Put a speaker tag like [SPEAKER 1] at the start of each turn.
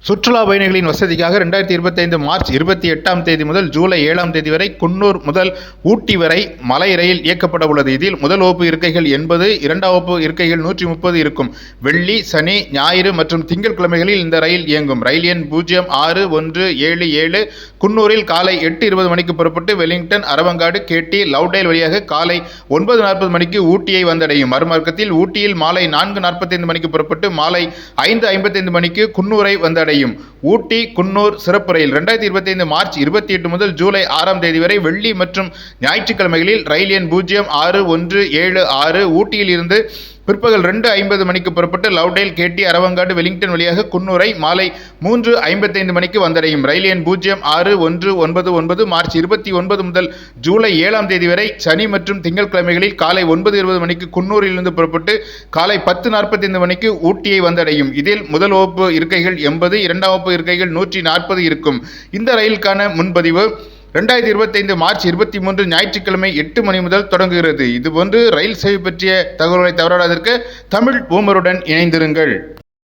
[SPEAKER 1] சுற்றுலா பயணிகளின் வசதிக்காக 2025 மார்ச் 28ஆம் தேதி முதல் ஜூலை 7ஆம் தேதி வரை குன்னூர் முதல் ஊட்டி வரை மலை ரயில் இயக்கப்பட உள்ளது. இதில் முதல் வகுப்பு இருக்கைகள் 80, இரண்டாம் வகுப்பு இருக்கைகள் 130 இருக்கும். வெள்ளி, சனி, ஞாயிறு மற்றும் திங்கட்கிழமைகளில் இந்த ரயில் இயங்கும். ரயில் எண் 06177 குன்னூரில் காலை 8:20 மணிக்கு புறப்பட்டு வெலிங்டன், அரவங்காடு, கேட்டி, லவ்டேல் வழியாக காலை 9:40 மணிக்கு ஊட்டியை வந்தடையும். மறுமார்க்கத்தில் ஊட்டியில் மாலை 4:45 மணிக்கு புறப்பட்டு மாலை 5:55 மணிக்கு குன்னூரை வந்தடையும். ஊட்டி குன்னூர் சிறப்பு ரயில் 2025 மார்ச் 28 முதல் ஜூலை 6ஆம் தேதி வரை வெள்ளி மற்றும் ஞாயிற்றுக்கிழமைகளில் ரயில் எண் 06176 ஊட்டியில் இருந்து பிற்பகல் 2:50 மணிக்கு புறப்பட்டு லவ்டேல், கேட்டி, அரவங்காடு, வெலிங்டன் வழியாக குன்னூரை மாலை 3:55 மணிக்கு வந்தடையும். ரயில் எண் 06199 மார்ச் 29 முதல் ஜூலை 7ஆம் தேதி வரை சனி மற்றும் திங்கட்கிழமைகளில் காலை 9:20 மணிக்கு குன்னூரிலிருந்து புறப்பட்டு காலை 10:45 மணிக்கு ஊட்டியை வந்தடையும். இதில் முதல் வகுப்பு இருக்கைகள் 80, இரண்டாம் வகுப்பு இருக்கைகள் 140 இருக்கும். இந்த ரயிலுக்கான முன்பதிவு 2025 மார்ச் 23 ஞாயிற்றுக்கிழமை 8 மணி முதல் தொடங்குகிறது. இதுபோன்று ரயில் சேவை பற்றிய தகவல்களை தவறாததற்கு தமிழ் பூமருடன் இணைந்திருங்கள்.